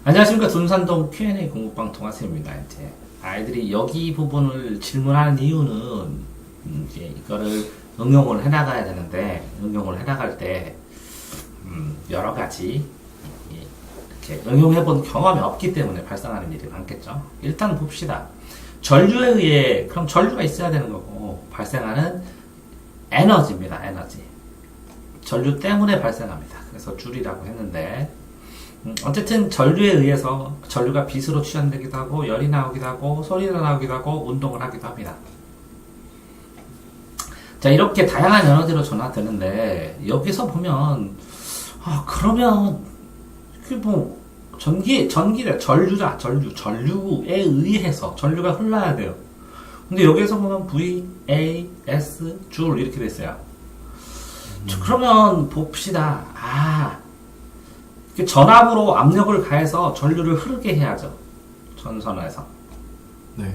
안녕하십니까. 둔산동 Q&A 공부방 동아쌤입니다. 이제 아이들이 여기 부분을 질문하는 이유는 이제 이거를 응용을 해나가야 되는데, 응용을 해나갈 때 여러 가지 이렇게 응용해본 경험이 없기 때문에 발생하는 일이 많겠죠. 일단 봅시다. 전류에 의해, 그럼 전류가 있어야 되는 거고, 발생하는 에너지입니다. 에너지. 전류 때문에 발생합니다. 그래서 줄이라고 했는데, 어쨌든 전류에 의해서 전류가 빛으로 취현되기도 하고, 열이 나오기도 하고, 소리가 나오기도 하고, 운동을 하기도 합니다. 자, 이렇게 다양한 에너지로 전환되는데, 여기서 보면, 그러면, 전기래, 전류에 의해서 전류가 흘러야 돼요. 근데 여기에서 보면 VAS, 줄, 이렇게 됐어요. 그러면 봅시다. 전압으로 압력을 가해서 전류를 흐르게 해야죠. 전선에서. 네.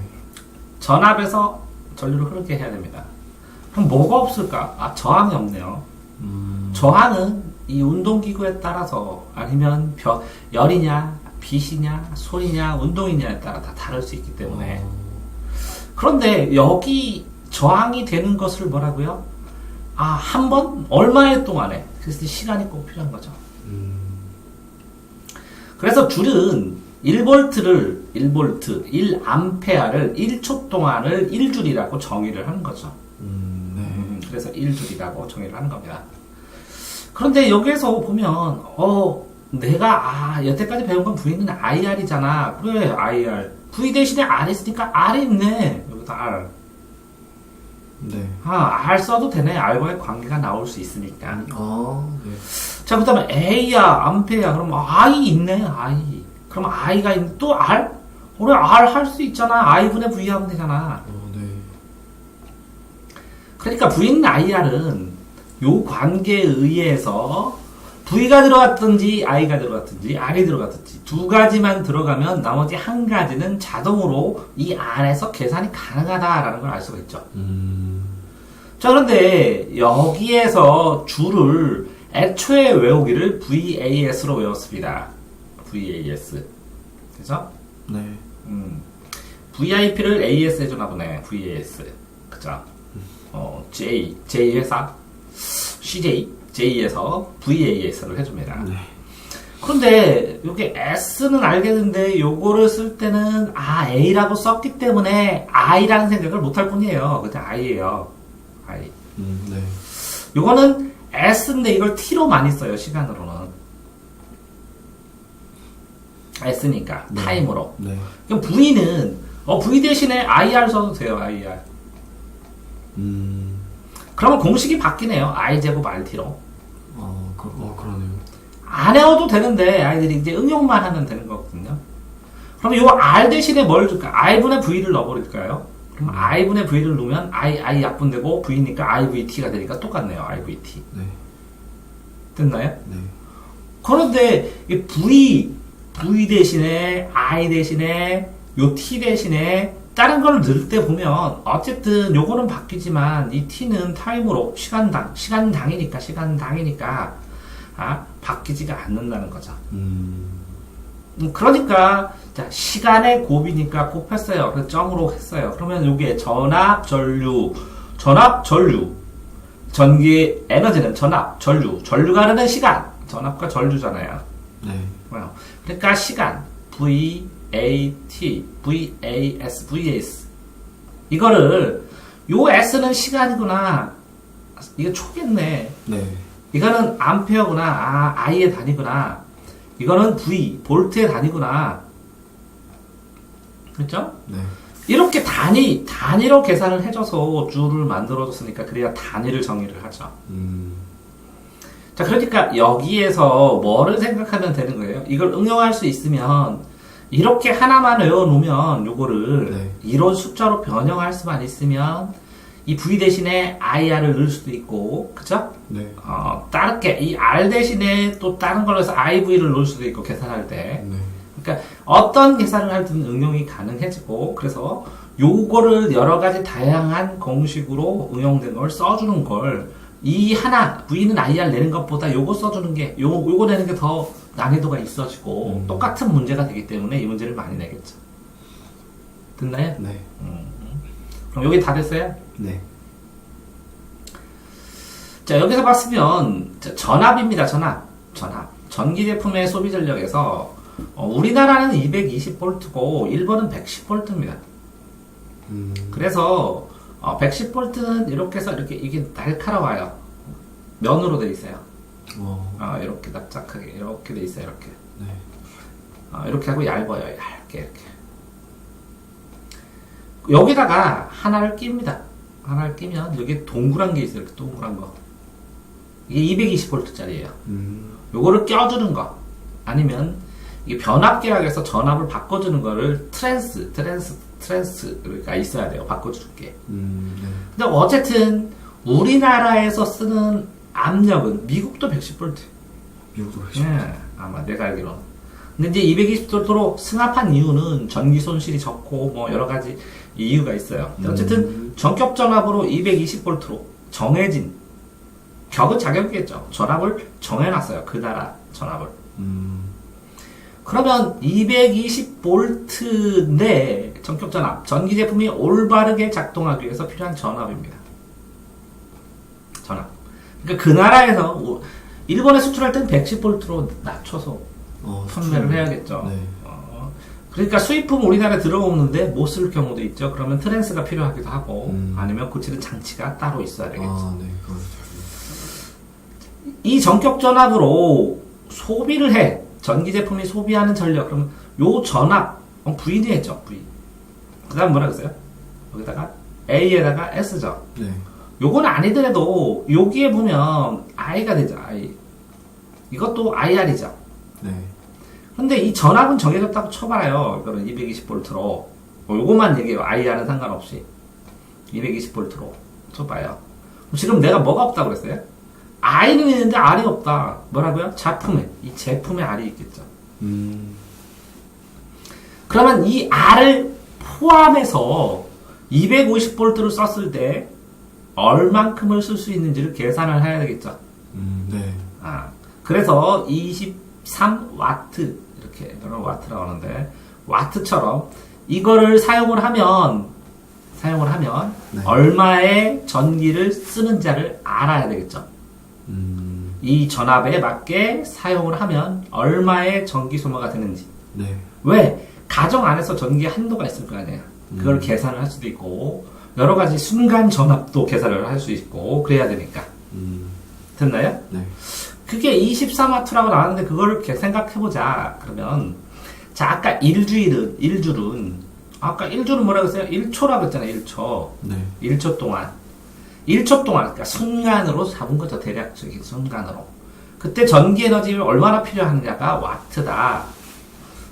전압에서 전류를 흐르게 해야 됩니다. 그럼 뭐가 없을까? 저항이 없네요. 저항은 이 운동기구에 따라서 아니면 열이냐, 빛이냐, 소리냐, 운동이냐에 따라 다 다를 수 있기 때문에. 그런데 여기 저항이 되는 것을 뭐라고요? 한 번? 얼마의 동안에? 그래서 시간이 꼭 필요한 거죠. 그래서 줄은 1V를 1A를 1초 동안을 1줄이라고 정의를 하는 거죠. 네. 그래서 1줄이라고 정의를 하는 겁니다. 그런데 여기에서 보면 내가 여태까지 배운 건 V는 IR이잖아. 그래, IR. V 대신에 R 있으니까 R이 있네. 여기다 R. 네. R 써도 되네. R과의 관계가 나올 수 있으니까. 네. 자, 그 다음에 A야, 암페야. 그럼 I 있네, I. 그럼 I가 있는데 또 R? 우리 R 할 수 있잖아. I분의 V 하면 되잖아. 네. 그러니까 V는 IR은 요 관계에 의해서 V가 들어갔든지 I가 들어갔든지 R이 들어갔든지 두 가지만 들어가면 나머지 한 가지는 자동으로 이 안에서 계산이 가능하다라는 걸 알 수가 있죠. 자, 그런데 여기에서 줄을 애초에 외우기를 VAS로 외웠습니다. VAS. 그죠? 네. VIP를 AS에 주나 보네. VAS. 그죠? J 회사, CJ, J에서 VAS를 해줍니다. 네. 그런데 여기 S는 알겠는데 요거를 쓸 때는 A라고 썼기 때문에 I라는 생각을 못할 뿐이에요. 그냥 I예요. I. 네. 요거는 S인데 이걸 T로 많이 써요. 시간으로는. S니까 네. 타임으로. 네. 그럼 V는 V 대신에 IR 써도 돼요. IR. 그러면 공식이 바뀌네요. I제곱 RT로. 그러네요. 안 외워도 되는데 아이들이 이제 응용만 하면 되는 거거든요. 그럼 요 R 대신에 뭘 줄까? I분의 V를 넣어버릴까요? 그럼 I분의 V를 넣으면 I 약분되고 V니까 IVT가 되니까 똑같네요. IVT. 네. 됐나요? 네. 그런데 이 V 대신에 I 대신에 요 T 대신에 다른 걸 넣을 때 보면 어쨌든 요거는 바뀌지만 이 T는 타임으로 시간당이니까 바뀌지가 않는다는 거죠. 그러니까 자, 시간의 곱이니까 곱했어요. 그래서 점으로 했어요. 그러면 요게 전압, 전류, 전기 에너지는 전압, 전류가 흐르는 시간, 전압과 전류잖아요. 네. 그러니까 시간, VAT, VAS. 이거를, 요 S는 시간이구나. 이게 초겠네. 네. 이거는 암페어구나. I의 단위구나. 이거는 볼트의 단위구나. 그렇죠? 네. 이렇게 단위로 계산을 해줘서 줄을 만들어줬으니까 그래야 단위를 정의를 하죠. 자, 그러니까 여기에서 뭐를 생각하면 되는 거예요? 이걸 응용할 수 있으면 이렇게 하나만 외워놓으면 요거를 네. 이론 숫자로 변형할 수만 있으면 이 V 대신에 IR을 넣을 수도 있고, 그죠? 네. 다르게 이 R 대신에 또 다른 걸로 해서 IV를 넣을 수도 있고 계산할 때. 네. 그러니까 어떤 계산을 할 때는 응용이 가능해지고, 그래서 요거를 여러 가지 다양한 공식으로 응용된 걸 써주는 걸 이 하나 V는 IR 내는 것보다 요거 써주는 게 요거 내는 게 더 난이도가 있어지고 똑같은 문제가 되기 때문에 이 문제를 많이 내겠죠. 됐나요? 네. 그럼 여기 다 됐어요? 네. 자, 여기서 봤으면 전압입니다. 전압. 전기 제품의 소비 전력에서 우리나라는 220V고 일본은 110V입니다. 그래서 110V는 이렇게 해서 이게 날카로워요. 면으로 돼 있어요. 이렇게 납작하게 이렇게 돼 있어요. 이렇게. 네. 이렇게 하고 얇아요. 얇게 이렇게. 여기다가 하나를 낍니다. 하나를 끼면 여기 동그란 게 있어요. 이렇게 동그란 거. 이게 220V짜리예요. 요거를 껴주는 거. 아니면 이게 변압계약에서 전압을 바꿔주는 거를 트랜스가 있어야 돼요. 바꿔줄게. 네. 근데 어쨌든 우리나라에서 쓰는 압력은 미국도 110V. 미국도 110V. 예, 아마 내가 알기로는. 근데 이제 220V로 승합한 이유는 전기 손실이 적고 뭐 여러 가지 이유가 있어요. 근데 어쨌든 전격 전압으로 220V로 정해진 격은 자격이겠죠. 전압을 정해놨어요. 그 나라 전압을. 그러면 220V인데 전격 전압, 전기 제품이 올바르게 작동하기 위해서 필요한 전압입니다. 전압. 그러니까 그 나라에서 일본에 수출할 땐 110V로 낮춰서 판매를 해야겠죠. 네. 그러니까 수입품 우리나라에 들어오는데 못 쓸 경우도 있죠. 그러면 트랜스가 필요하기도 하고 아니면 고치는 장치가 따로 있어야 되겠죠. 네. 이 전격 전압으로 소비를 해. 전기 제품이 소비하는 전력. 그러면 요 전압 V는 했죠. V. 그 다음 뭐라 그랬어요? 여기다가 A에다가 S죠. 네. 요건 아니더라도 여기에 보면 I가 되죠. I. 이것도 IR이죠. 네. 근데 이 전압은 정해졌다고 쳐봐요. 이거는 220V로. 요것만 얘기해요. IR은 상관없이. 220V로 쳐봐요. 지금 내가 뭐가 없다고 그랬어요? I는 있는데 R이 없다. 뭐라고요? 이 제품에 R이 있겠죠. 그러면 이 R을 포함해서 250V를 썼을 때 얼만큼을 쓸 수 있는지를 계산을 해야 되겠죠. 네. 그래서 23W 이렇게 이걸 와트라고 하는데 와트처럼 이거를 사용을 하면 네. 얼마의 전기를 쓰는지를 알아야 되겠죠. 이 전압에 맞게 사용을 하면 얼마의 전기 소모가 되는지. 네. 왜? 가정 안에서 전기 한도가 있을 거 아니에요. 그걸 계산을 할 수도 있고 여러 가지 순간 전압도 계산을 할 수 있고 그래야 되니까. 됐나요? 네. 그게 23W라고 나왔는데 그걸 생각해보자. 그러면 자 아까 1줄은 아까 1줄은 뭐라고 했어요? 1초라고 했잖아요. 1초. 네. 1초 동안 그러니까 순간으로 잡은 거죠. 대략적인 순간으로. 그때 전기 에너지를 얼마나 필요하느냐가 와트다.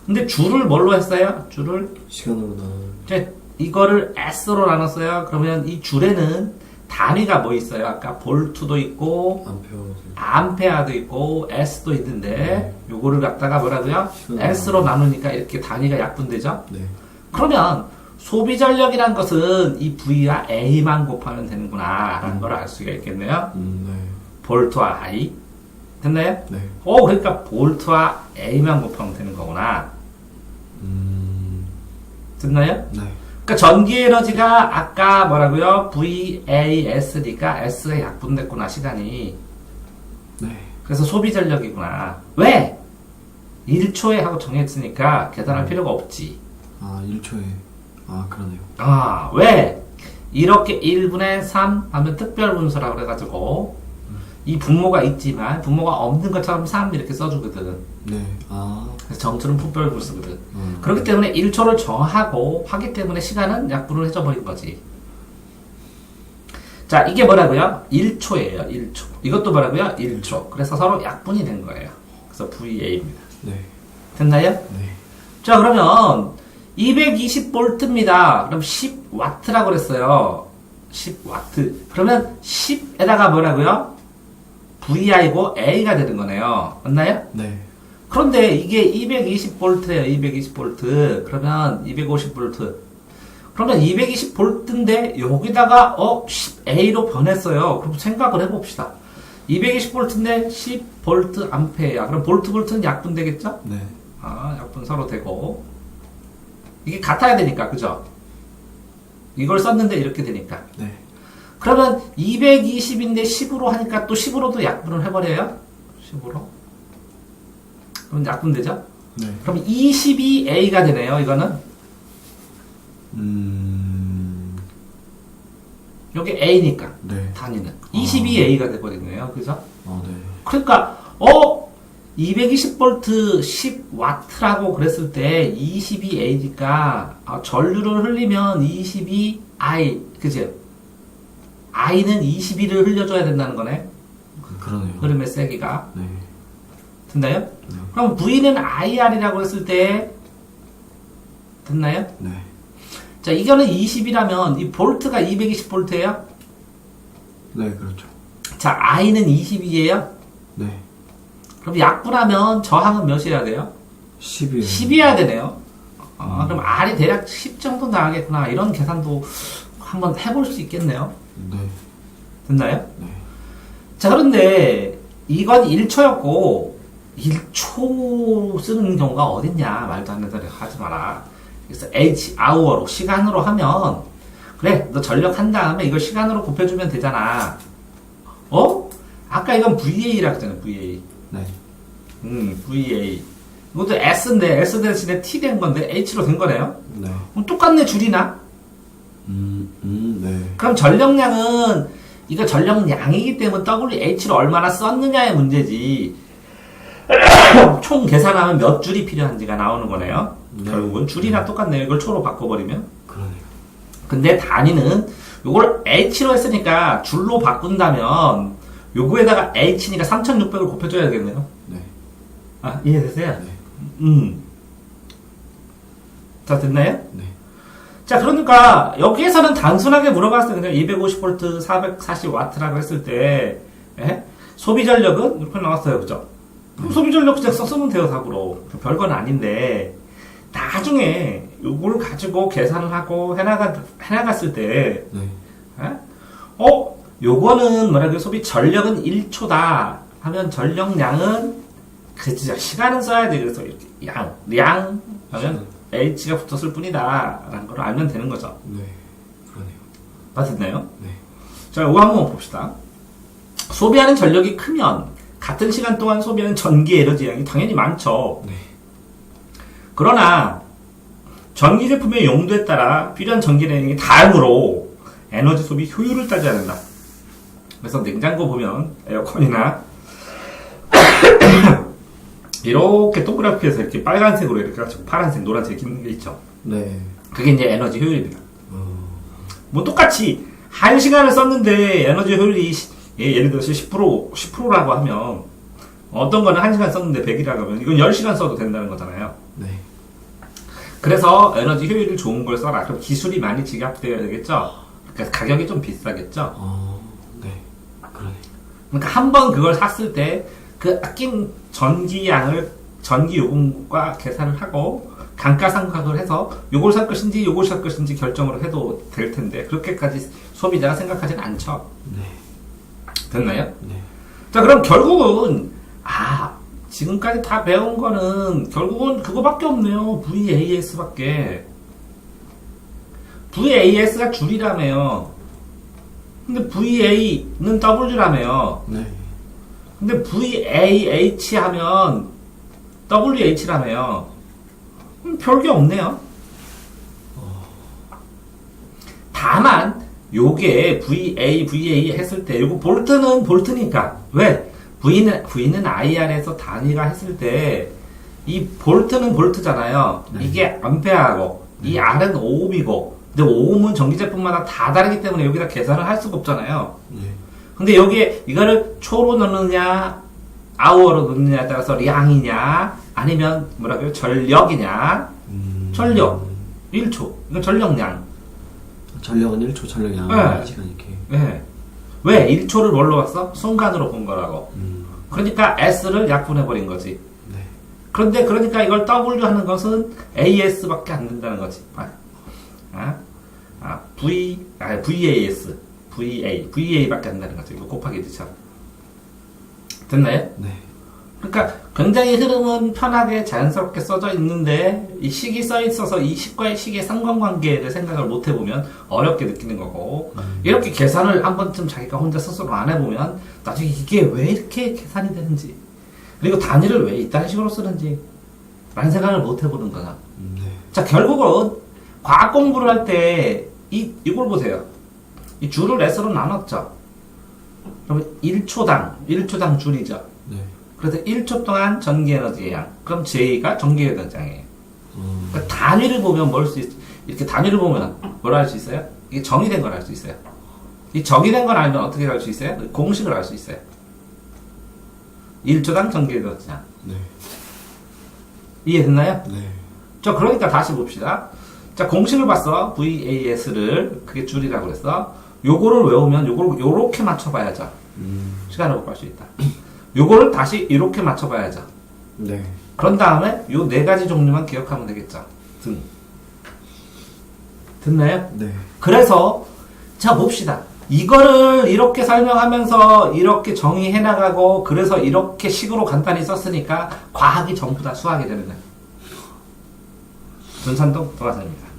근데 줄을 뭘로 했어요? 줄을 시간으로 이제 이거를 S로 나눴어요. 그러면 이 줄에는 단위가 뭐 있어요? 아까 볼트도 있고 암페어도 있고 S도 있는데 요거를 갖다가 뭐라고요? S로 나누니까 이렇게 단위가 약분되죠? 네. 그러면 소비 전력이란 것은 이 V와 A만 곱하면 되는구나 라는 걸 알 수가 있겠네요. 네. 볼트와 I 됐나요? 네. 그러니까 볼트와 A만 곱하면 되는 거구나. 됐나요? 네. 그러니까 전기 에너지가 아까 뭐라고요? VAS니까 S에 약분됐구나 시간이. 네. 그래서 소비 전력이구나. 왜? 1초에 하고 정했으니까 계산할 필요가 없지. 1초에. 그러네요. 왜? 이렇게 1분의 3 하면 특별 분수라고 그래가지고 이 분모가 있지만 분모가 없는 것처럼 3 이렇게 써주거든. 네. 그래서 점수는 특별 분수거든. 그렇기 때문에 1초를 정하고 하기 때문에 시간은 약분을 해줘 버린 거지. 자, 이게 뭐라고요? 1초예요. 1초. 이것도 뭐라고요? 1초. 그래서 서로 약분이 된 거예요. 그래서 VA입니다. 네. 됐나요? 네. 자, 그러면 220V입니다. 그럼 10W라고 그랬어요. 10W. 그러면 10에다가 뭐라고요? VI고 A가 되는 거네요. 맞나요? 네. 그런데 이게 220V예요. 220V. 그러면 250V. 그러면 220V인데 여기다가 10A로 변했어요. 그럼 생각을 해봅시다. 220V인데 10V 암페어야. 그럼 볼트는 약분 되겠죠? 네. 약분 서로 되고 이게 같아야 되니까, 그죠? 이걸 썼는데 이렇게 되니까. 네. 그러면 220인데 10으로 하니까 또 10으로도 약분을 해버려요? 10으로? 그럼 약분 되죠? 네. 그럼 22A가 되네요, 이거는. 여기 A니까. 네. 단위는. 22A가 돼버리네요, 그죠? 네. 그러니까, 220V 10W라고 그랬을 때 22A니까, 전류를 흘리면 22I, 그죠? I는 22를 흘려줘야 된다는 거네. 그러네요. 흐름의 세기가. 네. 됐나요? 네. 그럼 V는 IR이라고 했을 때, 됐나요? 네. 자, 이거는 20이라면, 이 볼트가 220V예요? 네, 그렇죠. 자, I는 22예요? 네. 그럼 약분하면 저항은 몇이어야 돼요? 10이에요. 10이어야 되네요. 그럼 R이 대략 10 정도 나가겠구나. 이런 계산도 한번 해볼 수 있겠네요. 네. 됐나요? 네. 자, 그런데 이건 1초였고 1초 쓰는 경우가 어딨냐. 말도 안 되는 소리 하지 마라. 그래서 hour로 시간으로 하면 그래, 너 전력 한 다음에 이걸 시간으로 곱해주면 되잖아. 아까 이건 VA라고 했잖아. VA. 네. VA. 이것도 S인데 S 대신에 T 된 건데 H로 된 거네요. 네. 그럼 똑같네. 줄이나? 네. 그럼 전력량은 이거 전력량이기 때문에 WH를 얼마나 썼느냐의 문제지. 총 계산하면 몇 줄이 필요한지가 나오는 거네요. 네. 결국은 줄이나 똑같네요. 이걸 초로 바꿔버리면. 그러네요. 근데 단위는 이걸 H로 했으니까 줄로 바꾼다면 요거에다가 H니까 3600을 곱해줘야 되겠네요. 네. 이해되세요? 네. 자, 됐나요? 네. 자, 그러니까 여기에서는 단순하게 물어봤을 때 그냥 250V 440W라고 했을 때 소비 전력은 이렇게 나왔어요. 그죠? 그럼 소비 전력 그냥 썼으면 돼요, 답으로. 별건 아닌데 나중에 요걸 가지고 계산을 하고 해나갔을 때 네. 요거는 뭐라 그래? 소비 전력은 1초다 하면 전력량은 그죠? 시간은 써야 돼. 그래서 이렇게 량 하면 H가 붙었을 뿐이다 라는 걸 알면 되는 거죠. 네. 그러네요. 맞았나요? 네. 자, 이거 한번 봅시다. 소비하는 전력이 크면 같은 시간 동안 소비하는 전기 에너지 양이 당연히 많죠. 네. 그러나 전기 제품의 용도에 따라 필요한 전기량이 다르므로 에너지 소비 효율을 따져야 된다. 그래서 냉장고 보면 에어컨이나 이렇게 동그랗게 해서 이렇게 빨간색으로 이렇게 가지고 파란색, 노란색 있는 게 있죠. 네. 그게 이제 에너지 효율입니다. 뭐 똑같이 1시간을 썼는데 에너지 효율이 예를 들어서 10%라고 하면 어떤 거는 1시간 썼는데 100이라고 하면 이건 10시간 써도 된다는 거잖아요. 네. 그래서 에너지 효율이 좋은 걸 써라. 그럼 기술이 많이 지갑되어야 되겠죠? 그러니까 가격이 좀 비싸겠죠? 네. 그러네요. 그러니까 한 번 그걸 샀을 때 그 아낀 전기양을 전기 요금과 계산을 하고 감가상각을 해서 요걸 살 것인지 요걸 살 것인지 결정을 해도 될 텐데 그렇게까지 소비자가 생각하진 않죠. 네. 됐나요? 네. 자, 그럼 결국은 지금까지 다 배운 거는 결국은 그거밖에 없네요. VAS밖에. VAS가 줄이라며요. 근데 VA는 W라며요. 네. 근데 VAH 하면 WH라며요. 별게 없네요. 다만 요게 VA 했을 때 요거 볼트는 볼트니까 왜? V는 IR에서 단위가 했을 때 이 볼트는 볼트잖아요. 네. 이게 암페어하고 이 R은 오음이고 근데 오음은 전기 제품마다 다 다르기 때문에 여기다 계산을 할 수가 없잖아요. 네. 근데 여기에 이거를 초로 넣느냐 아워로 넣느냐에 따라서 량이냐 아니면 뭐라고요? 전력이냐 전력 1초 이건 전력량. 전력은 1초, 전력이 네. 1시간 이렇게. 네. 왜 1초를 뭘로 봤어? 순간으로 본 거라고. 그러니까 S를 약분해버린 거지. 네. 그런데 그러니까 이걸 W 하는 것은 AS밖에 안 된다는 거지. VAS, VA밖에 안 되는 거죠. 이거 곱하기 1처럼. 됐나요? 네. 그러니까 굉장히 흐름은 편하게 자연스럽게 써져 있는데 이 식이 써 있어서 이 식과의 식의 상관관계를 생각을 못 해보면 어렵게 느끼는 거고 이렇게 계산을 한 번쯤 자기가 혼자 스스로 안 해보면 나중에 이게 왜 이렇게 계산이 되는지 그리고 단위를 왜 이딴 식으로 쓰는지 라는 생각을 못 해보는 거야. 네. 자, 결국은 과학 공부를 할 때 이걸 보세요. 이 줄을 S로 나눴죠. 그러면 1초당 줄이죠. 네. 그래서 1초 동안 전기에너지의 양. 그럼 J가 전기에너지 양이에요. 그러니까 단위를 보면 이렇게 단위를 보면 뭘 알 수 있어요? 이게 정의된 걸 알 수 있어요. 이 정의된 걸 알면 어떻게 알 수 있어요? 공식을 알 수 있어요. 1초당 전기에너지 양. 네. 이해됐나요? 네. 자, 그러니까 다시 봅시다. 자, 공식을 봤어. VAS를 그게 줄이라고 그랬어. 요거를 외우면 요거를 요렇게 맞춰봐야죠. 시간을 못 갈 수 있다. 요거를 다시 이렇게 맞춰봐야죠. 네. 그런 다음에 요 네 가지 종류만 기억하면 되겠죠. 됐나요? 네. 그래서 자 봅시다. 이거를 이렇게 설명하면서 이렇게 정의해 나가고 그래서 이렇게 식으로 간단히 썼으니까 과학이 전부 다 수학이 되는 거예요. 전산동 도화선입니다.